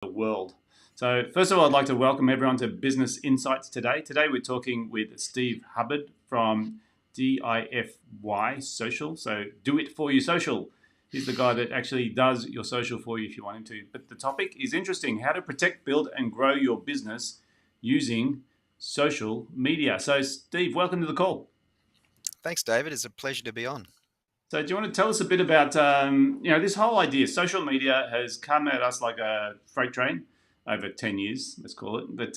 the world. So, first of all, I'd like to welcome everyone to Business Insights today. Today, we're talking with Steve Hubbard from DIFY Social. So, Do It For You Social. He's the guy that actually does your social for you if you want him to. But the topic is interesting: how to protect, build, and grow your business using social media. So, Steve, welcome to the call. Thanks, David. It's a pleasure to be on. So, do you want to tell us a bit about this whole idea? Social media has come at us like a freight train over 10 years, let's call it. But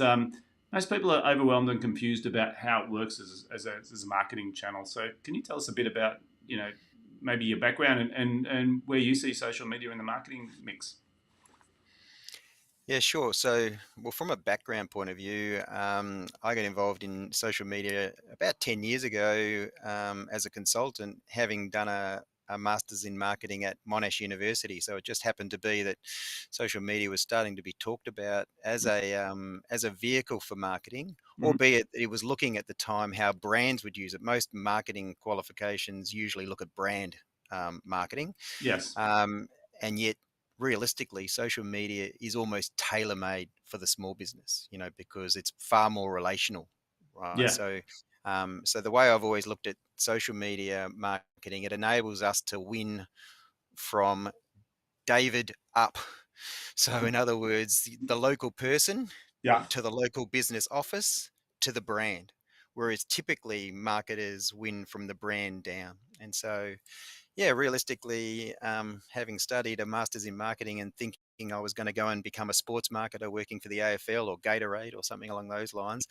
most people are overwhelmed and confused about how it works as a marketing channel. So, can you tell us a bit about maybe your background and where you see social media in the marketing mix? Yeah, sure. Well, from a background point of view, I got involved in social media about 10 years ago as a consultant, having done a master's in marketing at Monash University. So it just happened to be that social media was starting to be talked about as a vehicle for marketing, Mhm. albeit it was looking at the time how brands would use it. Most marketing qualifications usually look at brand marketing. Yes. Um, and yet, realistically, social media is almost tailor made for the small business, because it's far more relational, right? Yeah. So the way I've always looked at social media marketing, it enables us to win from David up. So, in other words, the local person Yeah. to the local business office to the brand, whereas typically marketers win from the brand down. And so, yeah, realistically, having studied a master's in marketing and thinking I was going to go and become a sports marketer working for the AFL or Gatorade or something along those lines,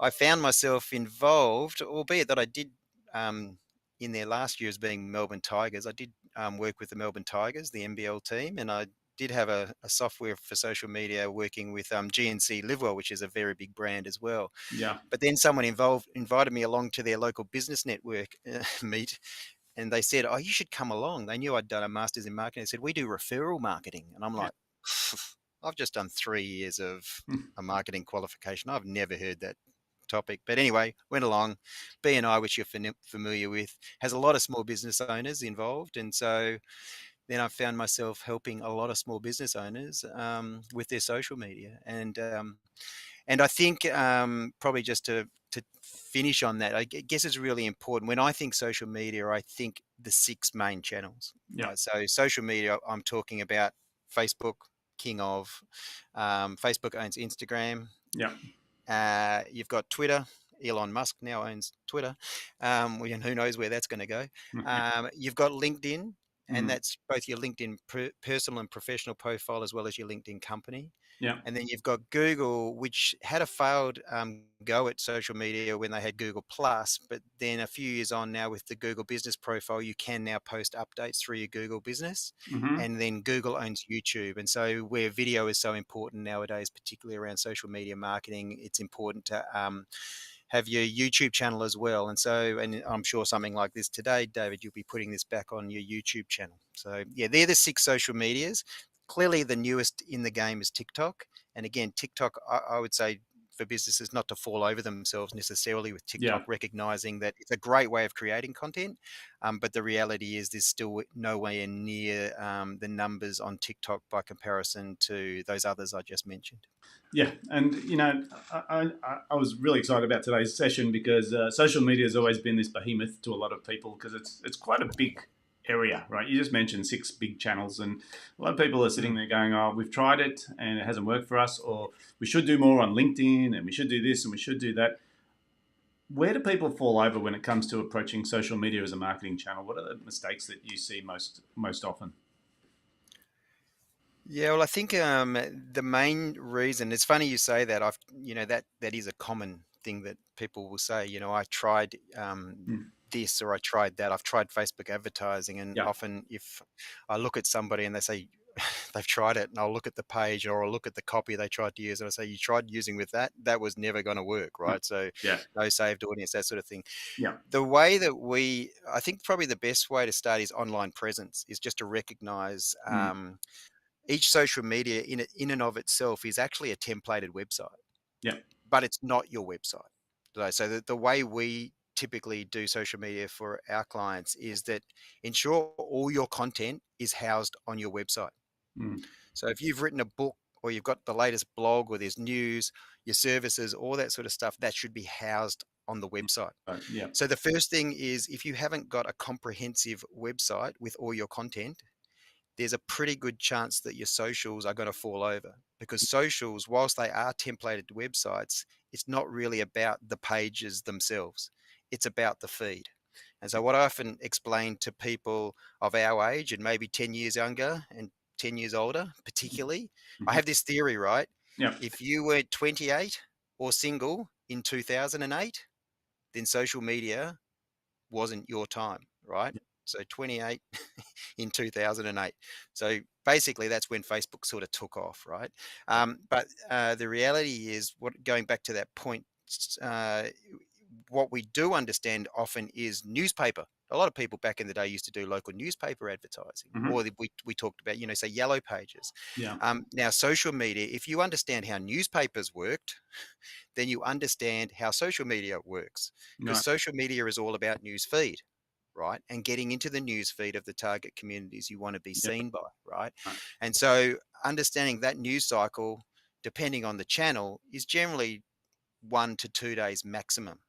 I found myself involved, albeit that I did in their last year as being Melbourne Tigers. I did work with the Melbourne Tigers, the NBL team, and I did have a software for social media working with GNC Livewell, which is a very big brand as well. Yeah. But then someone involved invited me along to their local business network meet, and they said, "Oh, you should come along." They knew I'd done a master's in marketing. They said, "We do referral marketing." And I'm Yeah. like, I've just done 3 years of a marketing qualification. I've never heard that topic. But anyway, went along. BNI, which you're familiar with, has a lot of small business owners involved. And so then I found myself helping a lot of small business owners with their social media. And I think probably just to finish on that, I guess it's really important. When I think social media, I think the six main channels, Yeah. right? So social media, I'm talking about Facebook, king of. Facebook owns Instagram. Yeah. You've got Twitter. Elon Musk now owns Twitter. And who knows where that's going to go. You've got LinkedIn, and Mm. that's both your LinkedIn personal and professional profile as well as your LinkedIn company. Yeah. And then you've got Google, which had a failed go at social media when they had Google Plus, but then a few years on now with the Google Business Profile, you can now post updates through your Google Business. Mm-hmm. And then Google owns YouTube, and so where video is so important nowadays, particularly around social media marketing, it's important to have your YouTube channel as well. And so, and I'm sure something like this today, David, you'll be putting this back on your YouTube channel. So yeah, they're the six social medias. Clearly, the newest in the game is TikTok. And again, TikTok, I would say for businesses not to fall over themselves necessarily with TikTok, Yeah. recognizing that it's a great way of creating content. But the reality is there's still nowhere near the numbers on TikTok by comparison to those others I just mentioned. Yeah, and I was really excited about today's session because social media has always been this behemoth to a lot of people because it's quite a big area, right? You just mentioned six big channels, and a lot of people are sitting Mm. there going, "Oh, we've tried it and it hasn't worked for us," or "We should do more on LinkedIn, and we should do this and we should do that." Where do people fall over when it comes to approaching social media as a marketing channel? What are the mistakes that you see most often? Yeah, well, I think the main reason, it's funny you say that. That is a common thing that people will say. I tried Hmm. this or I tried that. I've tried Facebook advertising, and Yeah. often if I look at somebody and they say they've tried it, and I'll look at the page or I'll look at the copy they tried to use, and I say, "You tried using with that? That was never going to work, No. right?" So, Yeah. no saved audience, that sort of thing. Yeah. The way that I think probably the best way to start is online presence, is just to recognize. Mm. Each social media in and of itself is actually a templated website, Yeah. but it's not your website. So the way we typically do social media for our clients is that ensure all your content is housed on your website. Mm. So if you've written a book or you've got the latest blog, or there's news, your services, all that sort of stuff, that should be housed on the website. Yeah. So the first thing is, if you haven't got a comprehensive website with all your content, there's a pretty good chance that your socials are going to fall over, because socials, whilst they are templated websites, it's not really about the pages themselves. It's about the feed. And so what I often explain to people of our age and maybe 10 years younger and 10 years older, particularly, I Mhm. have this theory, right? Yeah. If you were 28 or single in 2008, then social media wasn't your time, right? So 28 in 2008. So basically, that's when Facebook sort of took off, right? But the reality is, going back to that point, uh, what we do understand often is newspaper. A lot of people back in the day used to do local newspaper advertising, Mhm. or we talked about, say, yellow pages. Yeah. Now, social media, if you understand how newspapers worked, then you understand how social media works, because Right. social media is all about news feed, right? And getting into the news feed of the target communities you want to be Yeah. seen by, right? Right. And so understanding that news cycle, depending on the channel, is generally 1 to 2 days maximum,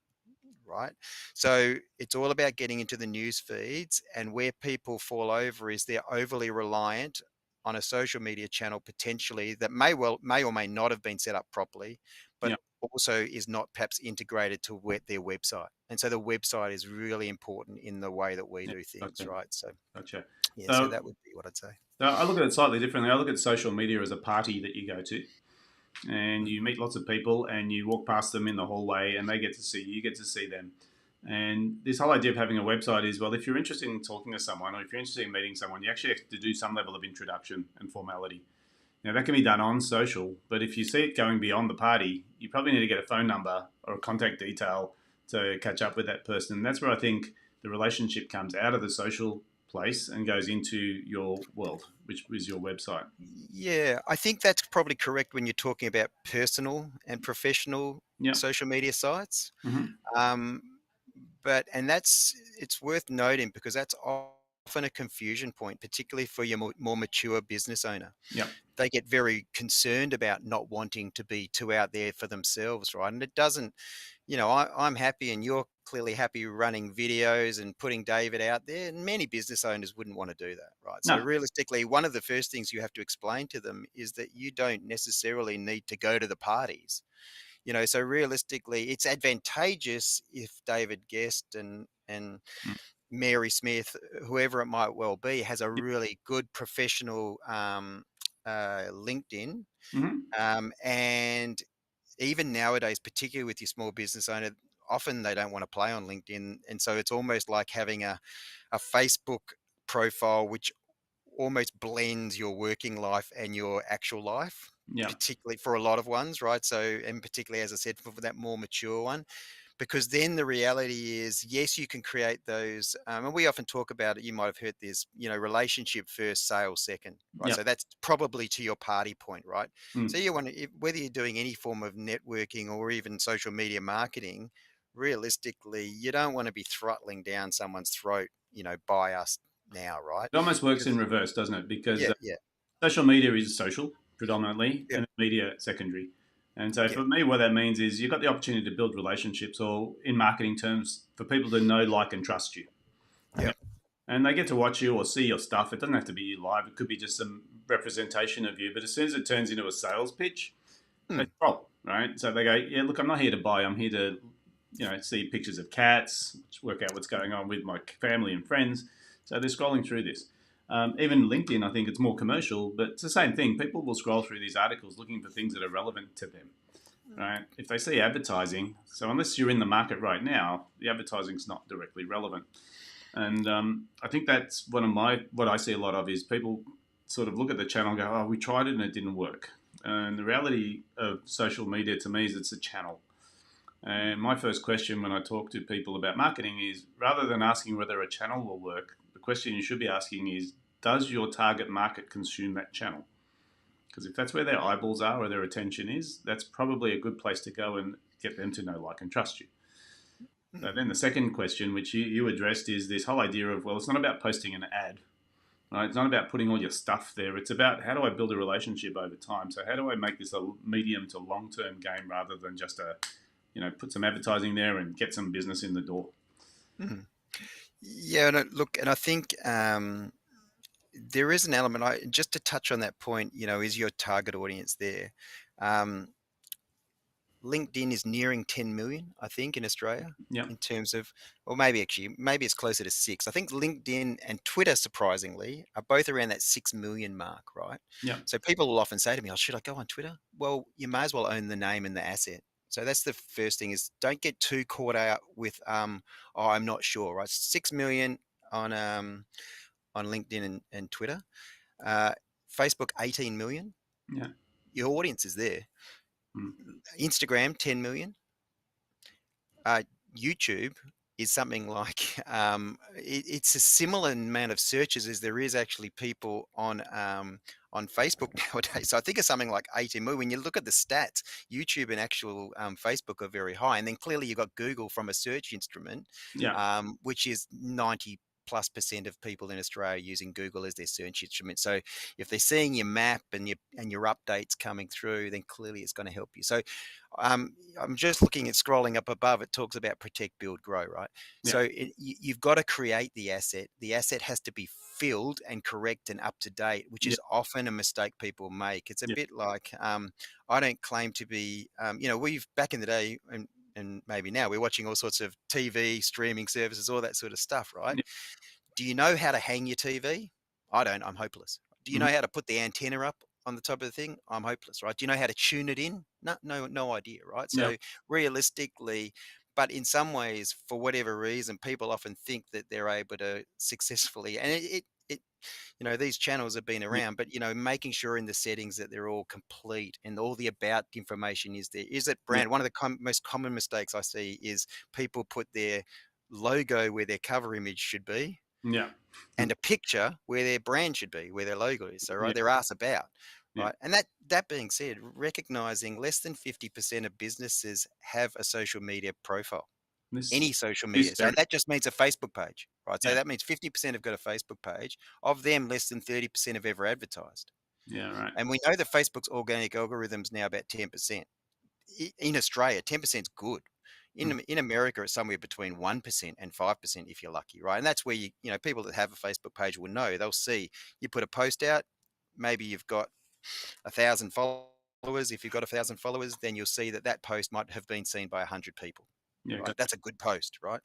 right? So it's all about getting into the news feeds, and where people fall over is they're overly reliant on a social media channel, potentially, that may or may not have been set up properly, but Yeah. also is not perhaps integrated to their website. And so the website is really important in the way that we Yeah. do things, Gotcha. right? So Gotcha. yeah, so So, that would be what I'd say. I look at it slightly differently. I look at social media as a party that you go to, and Mm. you meet lots of people, and you walk past them in the hallway, and they get to see you, you get to see them. And this whole idea of having a website is, well, if you're interested in talking to someone, or if you're interested in meeting someone, you actually have to do some level of introduction and formality. Now, that can be done on social, but if you see it going beyond the party, you probably need to get a phone number or a contact detail to catch up with that person. And that's where I think the relationship comes out of the social place and goes into your world, which is your website. Yeah, I think that's probably correct when you're talking about personal and professional Yeah. social media sites. Hmm. Um, and it's worth noting, because that's often a confusion point, particularly for your more mature business owner. Yeah. They get very concerned about not wanting to be too out there for themselves, right? And it doesn't, I'm happy, and you're clearly happy running videos and putting David out there, and many business owners wouldn't want to do that, right? So No. realistically, one of the first things you have to explain to them is that you don't necessarily need to go to the parties. So realistically, it's advantageous if David Guest and Mm. Mary Smith, whoever it might well be, has a really good professional LinkedIn. Hmm. And even nowadays, particularly with your small business owner, often they don't want to play on LinkedIn. And so it's almost like having a Facebook profile, which almost blends your working life and your actual life, Yeah. particularly for a lot of ones, right? So, and particularly, as I said, for that more mature one, because then the reality is, yes, you can create those, and we often talk about it. You might have heard this, relationship first, sales second, right? Yeah. So that's probably to your party point, right? So Mm. you want to, whether you're doing any form of networking or even social media marketing, realistically, you don't want to be throttling down someone's throat, buy us now, right? It almost works in Because reverse, doesn't it? Because yeah, yeah, social media is social predominantly, yeah, and media secondary. And so yeah, for me, what that means is you've got the opportunity to build relationships, or in marketing terms, for people to know, like, and trust you. yeah. And they get to watch you or see your stuff. It doesn't have to be you live. It could be just some representation of you. But as soon as it turns into a sales pitch, Hmm. they scroll, right? So they go, yeah, look, I'm not here to buy. I'm here to, see pictures of cats, work out what's going on with my family and friends. So they're scrolling through this. Even LinkedIn, I think it's more commercial, but it's the same thing. People will scroll through these articles looking for things that are relevant to them, right? If they see advertising, so unless you're in the market right now, the advertising's not directly relevant. And I think that's what I see a lot of is people sort of look at the channel and go, oh, we tried it and it didn't work. And the reality of social media to me is it's a channel. And my first question when I talk to people about marketing is, rather than asking whether a channel will work, the question you should be asking is, does your target market consume that channel? Because if that's where their eyeballs are or their attention is, that's probably a good place to go and get them to know, like, and trust you. Hmm. So then the second question, which you addressed, is this whole idea of, well, it's not about posting an ad, right? It's not about putting all your stuff there. It's about how do I build a relationship over time. So how do I make this a medium to long-term game rather than just put some advertising there and get some business in the door. Mhm. Yeah, and look, and I think there is an element. Just to touch on that point, is your target audience there? Um, LinkedIn is nearing 10 million, I think, in Australia Yeah. in terms of, or maybe it's closer to 6. I think LinkedIn and Twitter, surprisingly, are both around that 6 million mark, right? Yeah. So people will often say to me, "Oh, should I go on Twitter?" Well, you may as well own the name and the asset. So that's the first thing, is don't get too caught out with, oh, I'm not sure, right? 6 million on LinkedIn and Twitter. Uh, Facebook, 18 million. Yeah. Your audience is there. Mm. Instagram, 10 million. YouTube is something like it's a similar amount of searches as there is actually people on Facebook nowadays. So I think it's something like 18 million. When you look at the stats, YouTube and actual Facebook are very high, and then clearly you've got Google from a search instrument, Yeah. which is 90+% of people in Australia using Google as their search instrument. So if they're seeing your map and your updates coming through, then clearly it's going to help you. So I'm just looking at scrolling up above. It talks about protect, build, grow, right? Yeah. So you've got to create the asset. The asset has to be filled and correct and up to date, which is often a mistake people make. It's a bit like I don't claim to be. We've back in the day and maybe now we're watching all sorts of TV streaming services, all that sort of stuff, right? Yeah. Do you know how to hang your TV? I don't. I'm hopeless. Do you know how to put the antenna up on the top of the thing? I'm hopeless, right? Do you know how to tune it in? No idea, right? So Yeah. realistically, but in some ways, for whatever reason, people often think that they're able to successfully, and these channels have been Yeah. around, but making sure in the settings that they're all complete and all the about information is there. Is it brand? One of the most common mistakes I see is people put their logo where their cover image should be, Yeah. and a picture where their brand should be, where their logo is. So, right, Yeah. their ass about, Yeah. right? And that being said, recognizing less than 50% of businesses have a social media profile, This any social is media. So very. that just means a Facebook page, right? So Yeah. that means 50% have got a Facebook page. Of them, less than 30% have ever advertised. Yeah. Right. And we know that Facebook's organic algorithm's now about 10%. In Australia, 10% is good. In America, it's somewhere between 1% and 5% if you're lucky, right? And that's where people that have a Facebook page will know. They'll see you put a post out, maybe you've got 1,000 followers. If you've got 1,000 followers, then you'll see that post might have been seen by 100 people. Yeah. Right, that's a good post, right?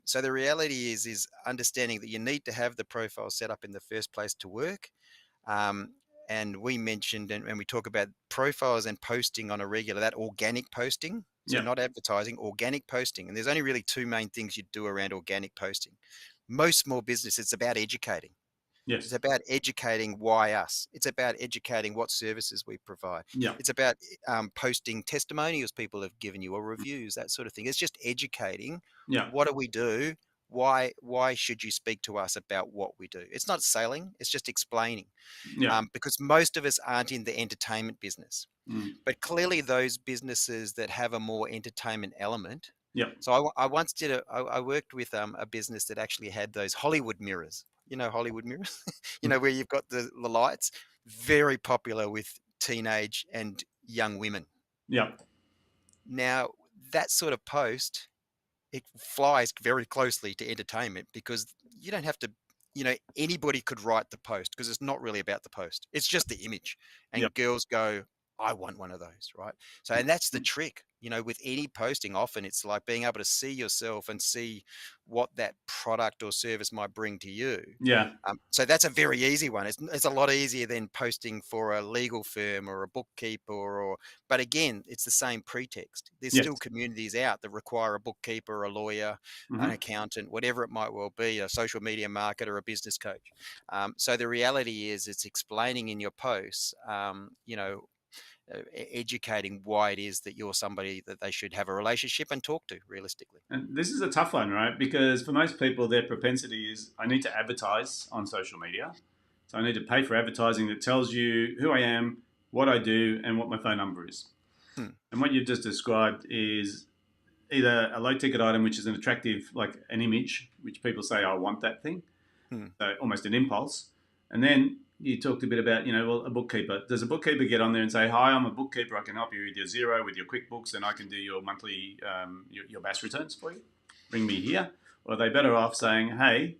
So the reality is understanding that you need to have the profile set up in the first place to work. And we mentioned, and we talk about profiles and posting on a regular, that organic posting. So Yeah. not advertising, organic posting. And there's only really two main things you do around organic posting. Most small business, it's about educating. It's Yes. about educating why us. It's about educating what services we provide. Yeah. It's about posting testimonials people have given you or reviews, that sort of thing. It's just educating. Yeah. What do we do? Why should you speak to us about what we do? It's not selling. It's just explaining. Yeah. Because most of us aren't in the entertainment business. But clearly those businesses that have a more entertainment element. Yeah. So I once I worked with a business that actually had those Hollywood mirrors. Hollywood mirrors, where you've got the lights, very popular with teenage and young women. Yeah. Now, that sort of post, it flies very closely to entertainment because you don't have to, anybody could write the post because it's not really about the post. It's just the image. And Yep. girls go, I want one of those, right? So, and that's the trick, with any posting, often it's like being able to see yourself and see what that product or service might bring to you. Yeah. So that's a very easy one. It's a lot easier than posting for a legal firm or a bookkeeper but again, it's the same pretext. There's Yes. still communities out that require a bookkeeper, a lawyer, an accountant, whatever it might well be, a social media marketer, a business coach. So the reality is it's explaining in your posts, educating why it is that you're somebody that they should have a relationship and talk to realistically. And this is a tough one, right? Because for most people, their propensity is I need to advertise on social media. So I need to pay for advertising that tells you who I am, what I do, and what my phone number is. And what you've just described is either a low ticket item, which is an attractive, like an image, which people say, I want that thing. So almost an impulse. And then you talked a bit about, well, a bookkeeper. Does a bookkeeper get on there and say, "Hi, I'm a bookkeeper. I can help you with your Xero, with your QuickBooks, and I can do your monthly your BAS returns for you. Bring me here." Or are they better off saying, "Hey,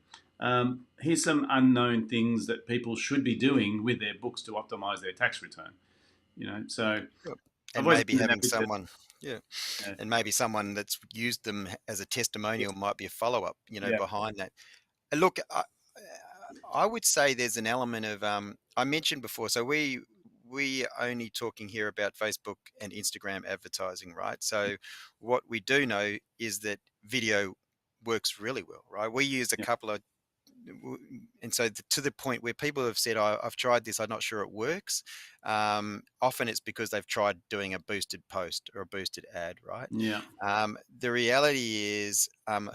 here's some unknown things that people should be doing with their books to optimize their tax return." So Yep. I've And always maybe been in that having bit that, someone, yeah, yeah, and maybe someone that's used them as a testimonial might be a follow up, yeah, behind that. Look, I would say there's an element of I mentioned before. So we only talking here about Facebook and Instagram advertising, right? So what we do know is that video works really well, right? We use a yeah, couple of and so to the point where people have said, I've tried this, I'm not sure it works. Often it's because they've tried doing a boosted post or a boosted ad, right? yeah, The reality is,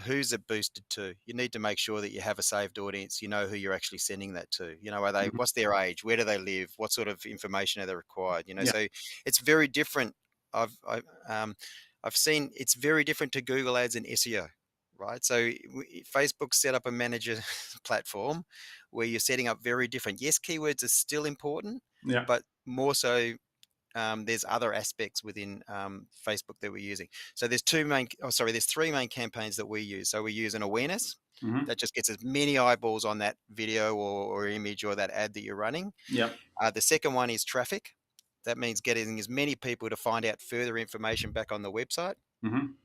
who's it boosted to? You need to make sure that you have a saved audience. You know who you're actually sending that to. Are they? mhm, What's their age? Where do they live? What sort of information are they required? yeah, So it's very different. I've seen it's very different to Google Ads and SEO, right? So Facebook set up a manager platform where you're setting up very different. Yes, keywords are still important, yeah, but more so there's other aspects within Facebook that we're using. So there's three main campaigns that we use. So we use an awareness mhm, that just gets as many eyeballs on that video or image or that ad that you're running. yeah, The second one is traffic. That means getting as many people to find out further information back on the website. mhm,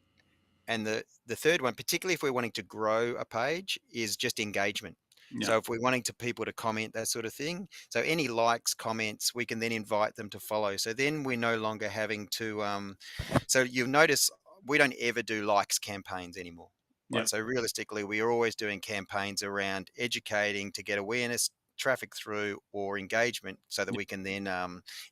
And the third one, particularly if we're wanting to grow a page, is just engagement. yeah, So if we're wanting to people to comment, that sort of thing. So any likes, comments, we can then invite them to follow. So then we're no longer having to. So you'll notice we don't ever do likes campaigns anymore, yeah, right? So realistically, we are always doing campaigns around educating to get awareness, traffic through, or engagement, so that yeah, we can then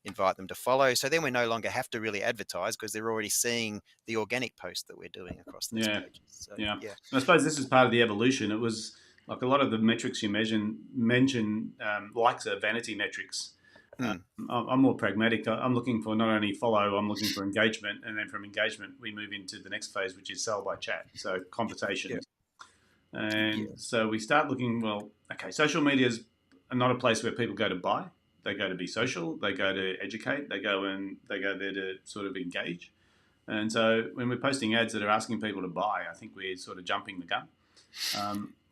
invite them to follow. So then we no longer have to really advertise because they're already seeing the organic post that we're doing across those yeah, pages. So yeah. yeah. And I suppose this is part of the evolution. It was like a lot of the metrics you mention likes are vanity metrics. Mm, I'm more pragmatic. I'm looking for not only follow, I'm looking for engagement, and then from engagement we move into the next phase, which is sell by chat. So yeah. conversations, Yeah. and so we start looking. Well, okay, social media is not a place where people go to buy. They go to be social. They go to educate. They go there to sort of engage. And so when we're posting ads that are asking people to buy, I think we're sort of jumping the gun.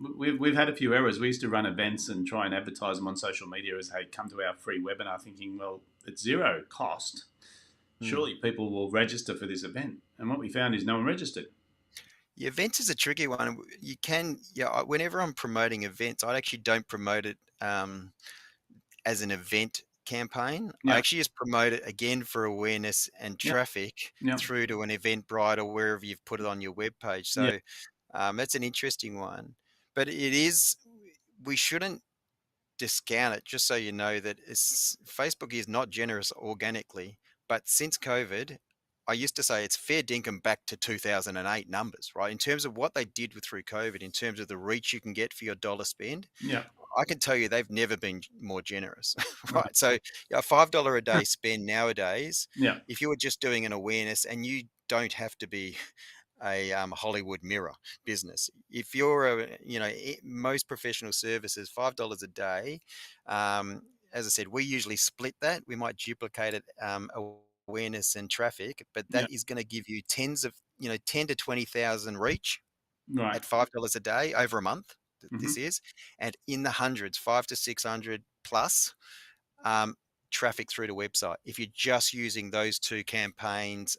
We've had a few errors. We used to run events and try and advertise them on social media as, "Hey, come to our free webinar," thinking, well, it's zero cost. Mm. Surely people will register for this event. And what we found is no one registered. Yeah, events is a tricky one. You can, yeah. Whenever I'm promoting events, I actually don't promote it as an event campaign. I Yeah, actually just promote it again for awareness and yeah, traffic yeah, through to an Eventbrite or wherever you've put it on your web page. yeah, So that's an interesting one. But it is, we shouldn't discount it, just so you know that Facebook is not generous organically. But since COVID, I used to say it's fair dinkum back to 2008 numbers, right? In terms of what they did through COVID, in terms of the reach you can get for your dollar spend, yeah, I can tell you they've never been more generous, right, right? So a $5 a day spend nowadays, yeah, if you were just doing an awareness, and you don't have to be a Hollywood Mirror business. If you're most professional services, $5 a day. As I said, we usually split that. We might duplicate it, awareness and traffic, but yeah, that is going to give you 10 to 20,000 reach right, at $5 a day over a month. hmm, This is, and in the hundreds, 5 to 600 plus um, traffic through the website. If you're just using those two campaigns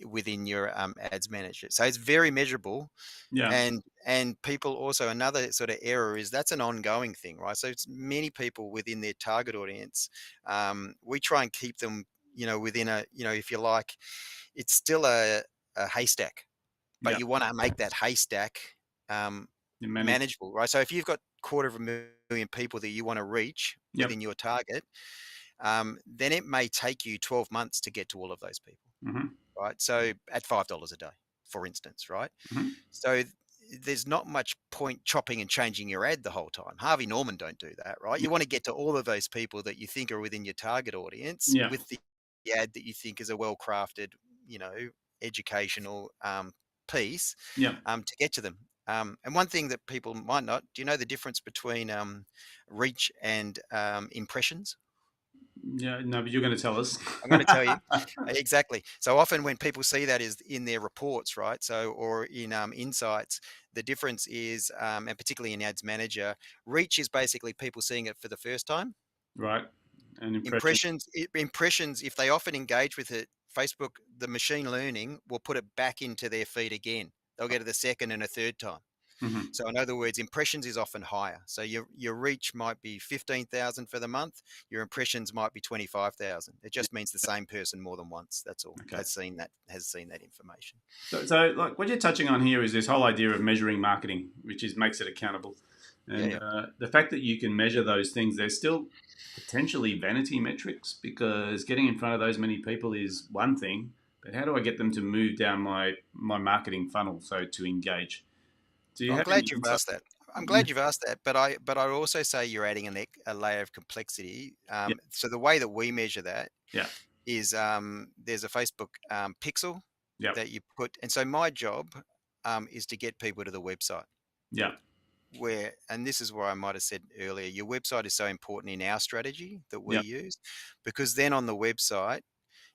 within your ads manager, so it's very measurable. yeah, And people also, another sort of error is that's an ongoing thing, right? So it's many people within their target audience. We try and keep them, within a, if you like, it's still a haystack, but yeah, you want to make that haystack um, you manage, manageable, right? So if you've got quarter of a million people that you want to reach yep, within your target, then it may take you 12 months to get to all of those people, hmm, right? So at $5 a day, for instance, right? hmm, So there's not much point chopping and changing your ad the whole time. Harvey Norman don't do that, right? yeah, You want to get to all of those people that you think are within your target audience yeah, with the ad that you think is a well-crafted, you know, educational piece yeah, to get to them. And one thing that people might not, do you know the difference between reach and impressions? Yeah, no, but you're going to tell us. I'm going to tell you exactly. So often when people see that is in their reports, right? So or in insights, the difference is, and particularly in Ads Manager, reach is basically people seeing it for the first time. Right. And impression. Impressions, if they often engage with it, Facebook, the machine learning will put it back into their feed again. They'll get it a second and a third time. Hmm. So in other words, impressions is often higher. So your reach might be 15,000 for the month. Your impressions might be 25,000. It just means the same person more than once. That's all. Okay. Has seen that information. So, like what you're touching on here is this whole idea of measuring marketing, which is makes it accountable. Yeah, And yeah. the fact that you can measure those things, there's still potentially vanity metrics because getting in front of those many people is one thing, but how do I get them to move down my marketing funnel so to engage? Do you I'm have glad any you've insight? asked that. I'm Yeah, glad you've asked that, but I also say you're adding a layer of complexity. yeah, So the way that we measure that yeah, is there's a Facebook pixel yeah, that you put, and so my job is to get people to the website. yeah, And this is where I might have said earlier, your website is so important in our strategy that we yeah, use, because then on the website,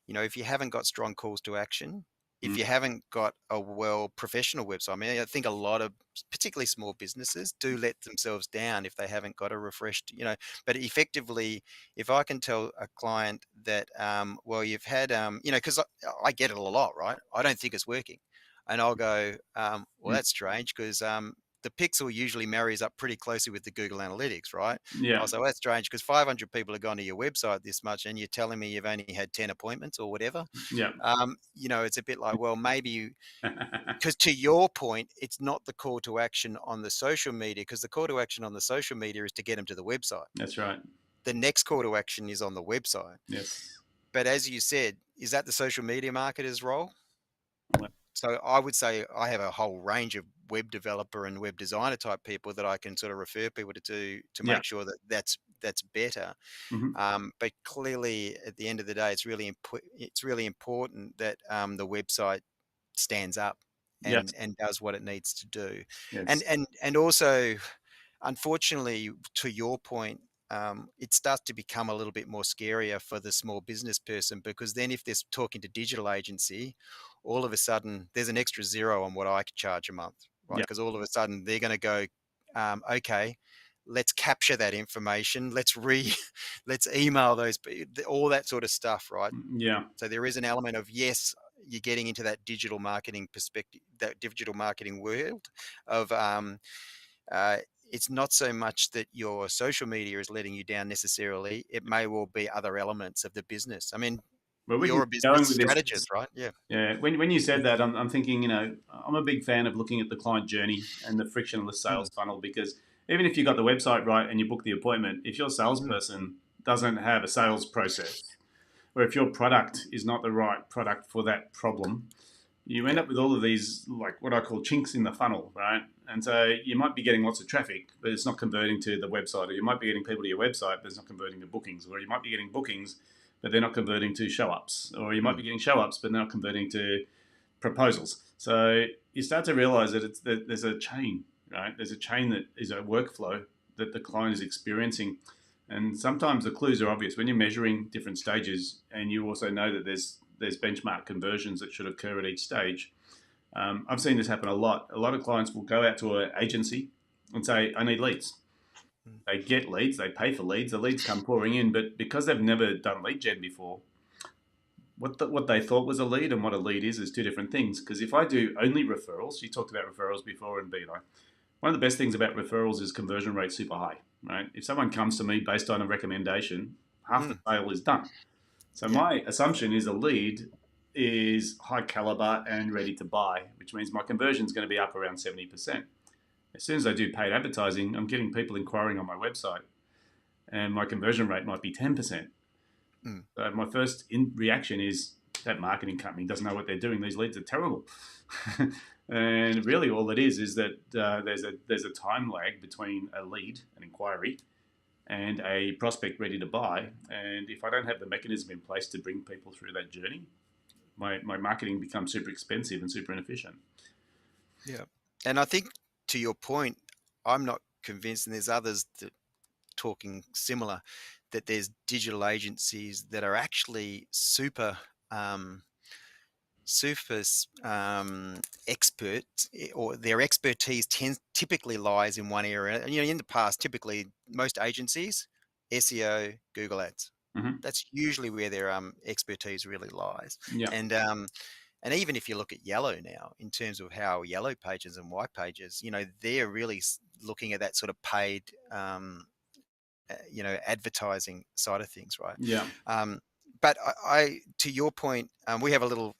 if you haven't got strong calls to action, if mm, you haven't got a professional website, I mean, I think a lot of, particularly small businesses, do let themselves down if they haven't got a refreshed, but effectively, if I can tell a client that, well, you've had, because I get it a lot, right? I don't think it's working. And I'll go, well, mm, that's strange because the pixel usually marries up pretty closely with the Google Analytics, right? yeah, I'll say, well, that's strange because 500 people have gone to your website this much, and you're telling me you've only had 10 appointments or whatever. yeah, It's a bit like, well, maybe because to your point, it's not the call to action on the social media, because the call to action on the social media is to get them to the website. That's right. The next call to action is on the website. Yes. But as you said, is that the social media marketer's role? Well, So I would say I have a whole range of web developer and web designer type people that I can sort of refer people to yeah. make sure that that's better. Hmm. But clearly, at the end of the day, it's really important that the website stands up Yes. and does what it needs to do. And Yes. and and also, unfortunately, to your point, it starts to become a little bit more scarier for the small business person, because then if they're talking to digital agency, all of a sudden there's an extra zero on what I could charge a month, right? Yeah. Because all of a sudden they're going to go, okay, let's capture that information, let's email those, all that sort of stuff, right? Yeah. So there is an element of, yes, you're getting into that digital marketing perspective, that digital marketing world of, uh, it's not so much that your social media is letting you down necessarily. It may well be other elements of the business. I mean, Well, we can you're a keep business going with this. strategist, right? Yeah. Yeah. When you said that, I'm thinking, I'm a big fan of looking at the client journey and the frictionless Mm, sales funnel because even if you got the website right and you book the appointment, if your mm, salesperson doesn't have a sales process, or if your product is not the right product for that problem, you end yeah. up with all of these, like what I call chinks in the funnel, right? And so you might be getting lots of traffic, but it's not converting to the website, or you might be getting people to your website, but it's not converting to bookings, or you might be getting bookings, but they're not converting to show ups, or you might be Mm, getting show ups, but they're not converting to proposals. So you start to realize that there's a chain, right? There's a chain that is a workflow that the client is experiencing. And sometimes the clues are obvious when you're measuring different stages, and you also know that there's benchmark conversions that should occur at each stage. I've seen this happen a lot. A lot of clients will go out to an agency and say, "I need leads." mm, They get leads, they pay for leads, the leads come pouring in, but because they've never done lead gen before, what they thought was a lead and what a lead is two different things. Because if I do only referrals, you talked about referrals before in BI. One of the best things about referrals is conversion rate super high, right? If someone comes to me based on a recommendation, half the mm, sale is done. So yeah. my assumption is a lead is high caliber and ready to buy, which means my conversion is going to be up around 70%. As soon as I do paid advertising, I'm getting people inquiring on my website, and my conversion rate might be 10%. Mm, So my first reaction is that marketing company doesn't know what they're doing. These leads are terrible. And really, all it is that there's a time lag between a lead, an inquiry, and a prospect ready to buy. And if I don't have the mechanism in place to bring people through that journey, my marketing becomes super expensive and super inefficient. yeah. And I think to your point, I'm not convinced, and there's others that talking similar, that there's digital agencies that are actually um, super experts, or their expertise typically lies in one area. And, in the past, typically most agencies, SEO, Google Ads. Hmm. That's usually where their expertise really lies. Yeah. And and even if you look at Yellow now, in terms of how Yellow Pages and White Pages, they're really looking at that sort of paid, advertising side of things, right? Yeah. Um, but to your point, we have a little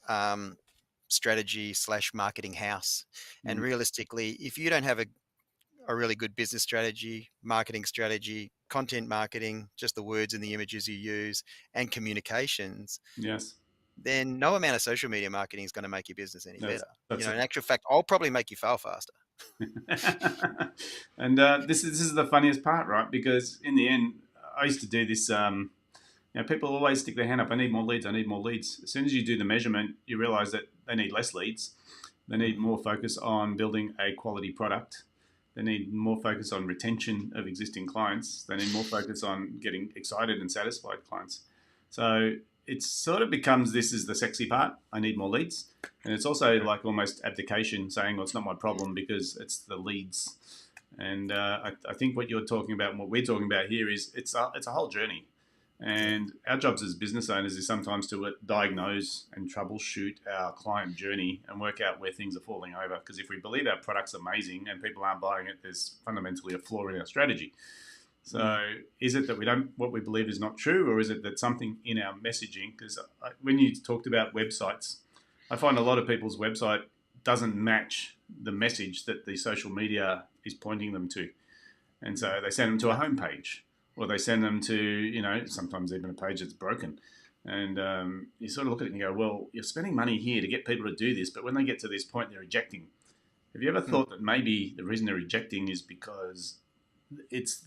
strategy slash marketing house, and Mm. realistically, if you don't have a really good business strategy, marketing strategy, content marketing, just the words and the images you use, and communications, Yes. then no amount of social media marketing is going to make your business any That's better. that's In it. actual fact, I'll probably make you fail faster. And this is the funniest part, right? Because in the end, I used to do this. People always stick their hand up. I need more leads. I need more leads. As soon as you do the measurement, you realize that they need less leads. They need Mm, more focus on building a quality product. They need more focus on retention of existing clients. They need more focus on getting excited and satisfied clients. So it sort of becomes, this is the sexy part. I need more leads. And it's also yeah. like almost abdication, saying, well, it's not my problem because it's the leads. And I think what you're talking about and what we're talking about here is it's a whole journey. Yeah. And our jobs as business owners is sometimes to diagnose and troubleshoot our client journey and work out where things are falling over. Because if we believe our product's amazing and people aren't buying it, there's fundamentally a flaw in our strategy. So Mm, is it that what we believe is not true, or is it that something in our messaging? Because when you talked about websites, I find a lot of people's website doesn't match the message that the social media is pointing them to. And so they send them to a yeah. homepage, or they send them to, sometimes even a page that's broken. And you sort of look at it and you go, well, you're spending money here to get people to do this, but when they get to this point, they're rejecting. Have you ever Mm. thought that maybe the reason they're rejecting is because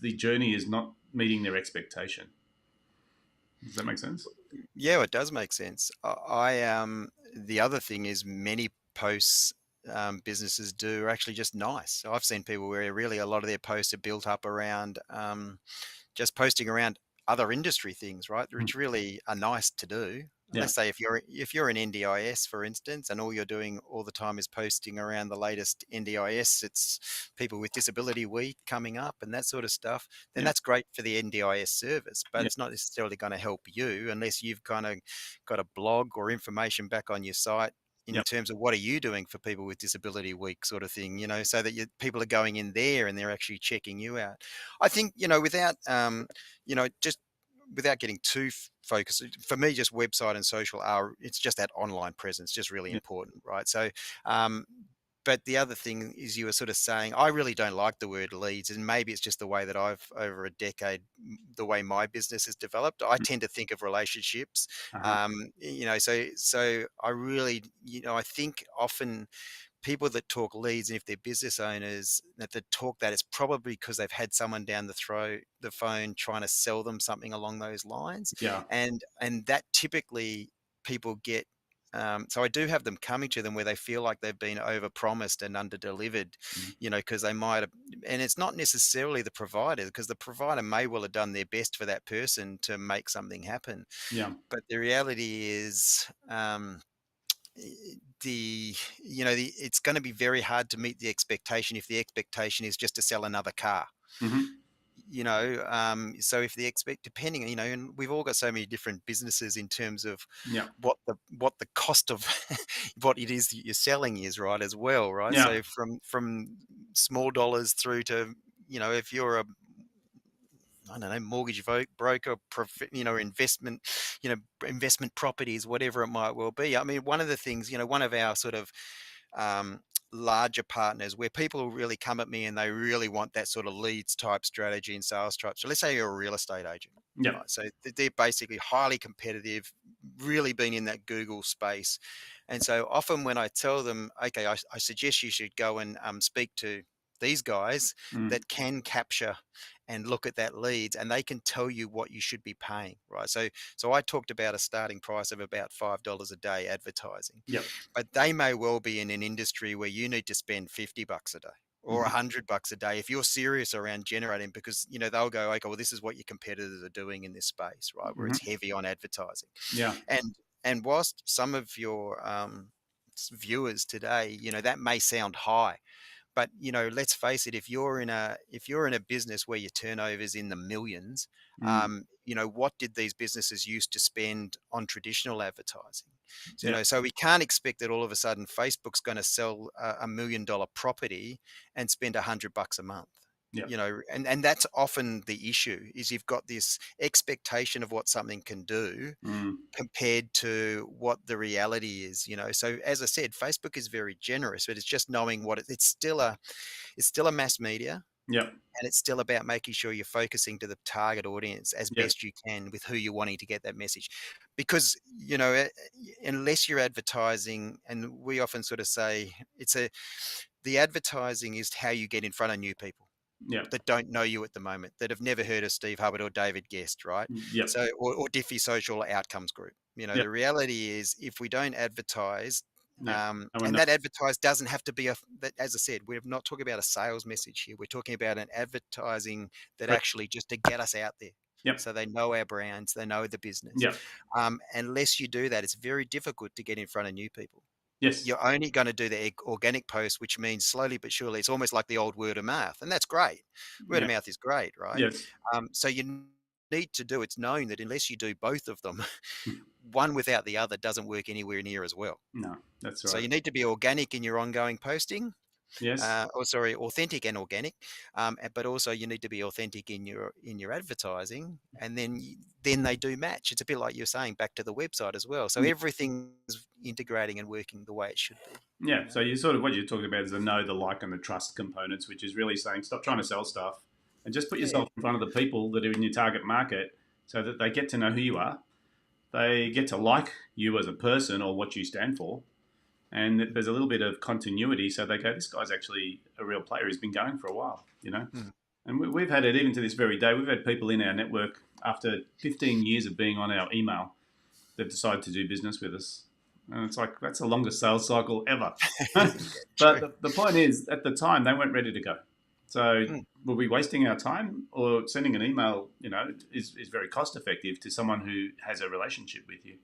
the journey is not meeting their expectation? Does that make sense? Yeah, it does make sense. The other thing is, many posts businesses do are actually just nice. So I've seen people where really a lot of their posts are built up around just posting around other industry things, right? Mm. Which really are nice to do. Yeah. Let's say if you're an NDIS, for instance, and all you're doing all the time is posting around the latest NDIS, it's People with Disability Week coming up and that sort of stuff, then Yeah. that's great for the NDIS service, but Yeah. it's not necessarily going to help you unless you've kind of got a blog or information back on your site in Yeah. terms of what are you doing for People with Disability Week, sort of thing, so that people are going in there and they're actually checking you out. I think, just without getting too focused, for me, just website and social it's just that online presence, just really Yeah. important, right? So, um, but the other thing is, you were sort of saying, I really don't like the word leads, and maybe it's just the way that I've, over a decade, the way my business has developed. I Mm. tend to think of relationships. Uh-huh. So I really, I think often people that talk leads, and if they're business owners that talk that, it's probably because they've had someone down the phone trying to sell them something along those lines, Yeah. and that typically people get. So I do have them coming to them where they feel like they've been overpromised and underdelivered, Mm. because they might have, and it's not necessarily the provider, because the provider may well have done their best for that person to make something happen, Yeah. but the reality is, the it's going to be very hard to meet the expectation if the expectation is just to sell another car. Hmm. So if the expect depending, and we've all got so many different businesses in terms of Yeah. what the cost of what it is that you're selling is, right, as well, right? Yeah. So from small dollars through to, if you're a, I don't know, mortgage broker, investment, investment properties, whatever it might well be. I mean, one of the things, one of our sort of um, larger partners, where people really come at me and they really want that sort of leads type strategy and sales type. So let's say you're a real estate agent, Yeah. right? So they're basically highly competitive, really been in that Google space. And so often when I tell them, okay, I suggest you should go and speak to these guys Mm. that can capture and look at that leads, and they can tell you what you should be paying, right? So I talked about a starting price of about $5 a day advertising, Yeah. but they may well be in an industry where you need to spend $50 a day or $100 a day if you're serious around generating, because they'll go, okay, well, this is what your competitors are doing in this space, right, where Hmm. it's heavy on advertising. Yeah. And whilst some of your viewers today, that may sound high, but let's face it, if you're in a business where your turnover is in the millions, Mm. what did these businesses used to spend on traditional advertising? So, Yeah. so we can't expect that all of a sudden Facebook's going to sell $1 million property and spend $100 a month. Yeah. And that's often the issue, is you've got this expectation of what something can do Mm. compared to what the reality is. So as I said, Facebook is very generous, but it's just knowing what it's still a mass media, Yeah. and it's still about making sure you're focusing to the target audience as Yeah. best you can with who you're wanting to get that message. Because unless you're advertising, and we often sort of say the advertising is how you get in front of new people Yeah. that don't know you at the moment, that have never heard of Steve Hubbard or David Guest, right? Yeah. So, or Diffie Social Outcomes Group. Yeah. The reality is, if we don't advertise, Yeah. No one and knows. that advertise doesn't have to be as I said, we're not talking about a sales message here. We're talking about an advertising that But actually just to get us out there. yep. So they know our brands, they know the business. Yeah. Unless you do that, it's very difficult to get in front of new people. Yes. You're only going to do the organic post, which means slowly but surely, it's almost like the old word of mouth. And that's great. Word Yeah. of mouth is great, right? Yes. So you need to do, it's known that unless you do both of them, Hmm. one without the other doesn't work anywhere near as well. No, that's So right. you need to be organic in your ongoing posting, Yes. authentic and organic, but also you need to be authentic in your advertising, and then they do match. It's a bit like you're saying, back to the website as well. So Yeah. everything's integrating and working the way it should be. Yeah. So you sort of what you're talking about is the know, the like, and the trust components, which is really saying stop trying to sell stuff and just put Yeah, yourself in front of the people that are in your target market, so that they get to know who you are, they get to like you as a person or what you stand for, and there's a little bit of continuity. So they go, this guy's actually a real player. He's been going for a while. mm, And we've had it even to this very day. We've had people in our network after 15 years of being on our email, they've decided to do business with us. And it's like, that's the longest sales cycle ever. yeah, But true. the point is, at the time, they weren't ready to go. So Mm. were we wasting our time, or sending an email, is very cost effective to someone who has a relationship with you?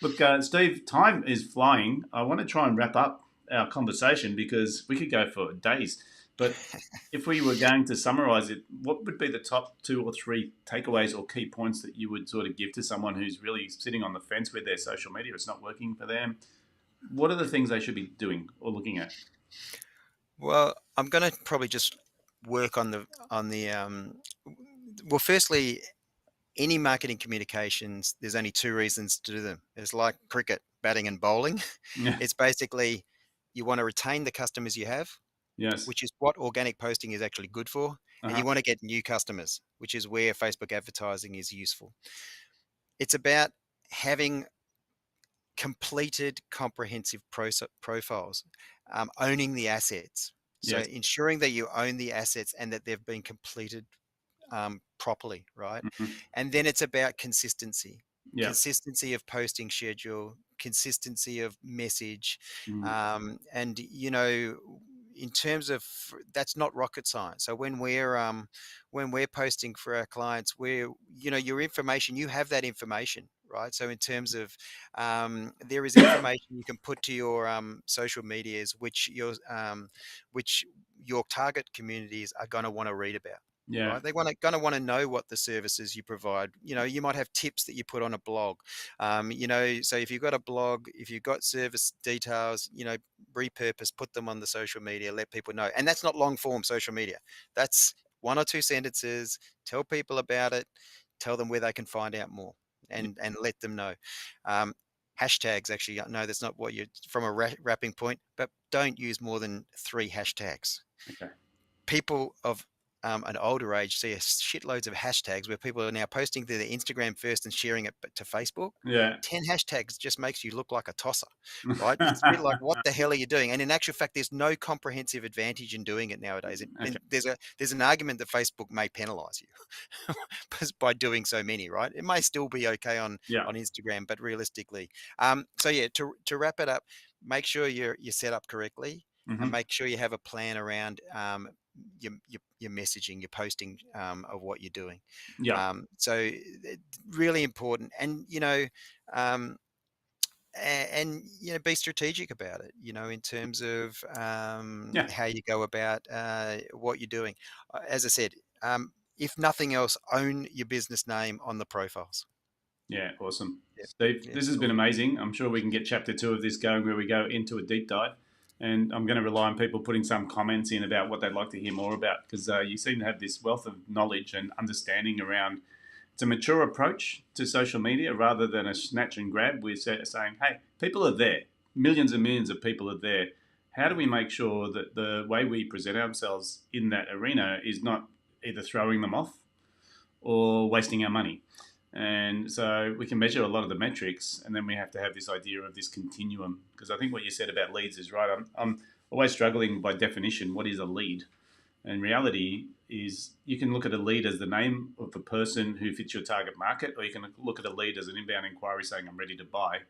Look, Steve, time is flying. I want to try and wrap up our conversation because we could go for days. But if we were going to summarize it, what would be the top 2 or 3 takeaways or key points that you would sort of give to someone who's really sitting on the fence with their social media? It's not working for them. What are the things they should be doing or looking at? Well, I'm going to probably just work on the well, firstly, any marketing communications, there's only two reasons to do them. It's like cricket, batting and bowling. Yeah. It's basically, you want to retain the customers you have, Yes. which is what organic posting is actually good for, and Uh-huh. you want to get new customers, which is where Facebook advertising is useful. It's about having completed comprehensive profiles, owning the assets. So Yes. ensuring that you own the assets and that they've been completed properly, right? Mhm. And then it's about consistency, Yeah. consistency of posting schedule, consistency of message, Mm. and in terms of, that's not rocket science. So when we're posting for our clients, where your information, you have that information, right? So in terms of, there is information you can put to your social medias, which your target communities are going to want to read about. Yeah. Right, they gonna want to know what the services you provide. You might have tips that you put on a blog. So if you've got a blog, if you've got service details, repurpose, put them on the social media, let people know. And that's not long form social media. That's 1 or 2 sentences. Tell people about it. Tell them where they can find out more, Yeah. and let them know. Hashtags, actually, no, that's not what you, from a wrapping point, but don't use more than 3 hashtags. Okay. People of an older age see shitloads of hashtags where people are now posting to their Instagram first and sharing it to Facebook. Yeah. 10 hashtags just makes you look like a tosser, right? It's a bit like, what the hell are you doing? And in actual fact, there's no comprehensive advantage in doing it nowadays. Okay. And there's an argument that Facebook may penalize you by doing so many, right? It may still be okay on Yeah. Instagram, but realistically, so yeah, to wrap it up, make sure you're set up correctly. and Hmm. make sure you have a plan around your messaging, your posting of what you're doing. Yeah. Really important, and um, and be strategic about it. In terms of Yeah. how you go about what you're doing. As I said, if nothing else, own your business name on the profiles. Yeah. Awesome. Yeah, Steve, yeah, this has all been good. amazing. I'm sure we can get chapter 2 of this going where we go into a deep dive. And I'm going to rely on people putting some comments in about what they'd like to hear more about because you seem to have this wealth of knowledge and understanding around. It's a mature approach to social media rather than a snatch and grab. We're saying, hey, people are there. Millions and millions of people are there. How do we make sure that the way we present ourselves in that arena is not either throwing them off or wasting our money? And so we can measure a lot of the metrics, and then we have to have this idea of this continuum. Because I think what you said about leads is right. I'm always struggling by definition. What is a lead? And reality is you can look at a lead as the name of the person who fits your target market, or you can look at a lead as an inbound inquiry saying, I'm ready to buy.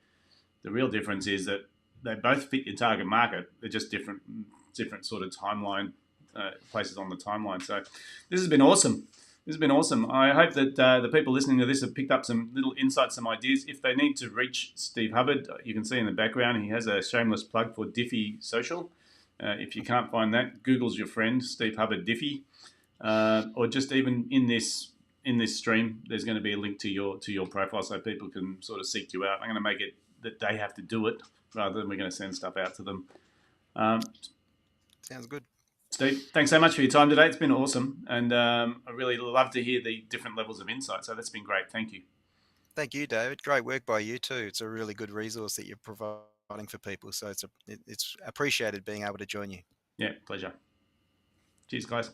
The real difference is that they both fit your target market. They're just different sort of timeline, places on the timeline. So this has been awesome. This has been awesome. I hope that the people listening to this have picked up some little insights, some ideas. If they need to reach Steve Hubbard, you can see in the background he has a shameless plug for Diffie Social. If you can't find that, Google's your friend, Steve Hubbard Diffie, or just even in this stream, there's going to be a link to your profile so people can sort of seek you out. I'm going to make it that they have to do it rather than we're going to send stuff out to them. Um, Sounds good. Steve, thanks so much for your time today. It's been awesome, and I really love to hear the different levels of insight. So that's been great. Thank you. Thank you, David. Great work by you too. It's a really good resource that you're providing for people. So it's appreciated being able to join you. Yeah, pleasure. Cheers, guys.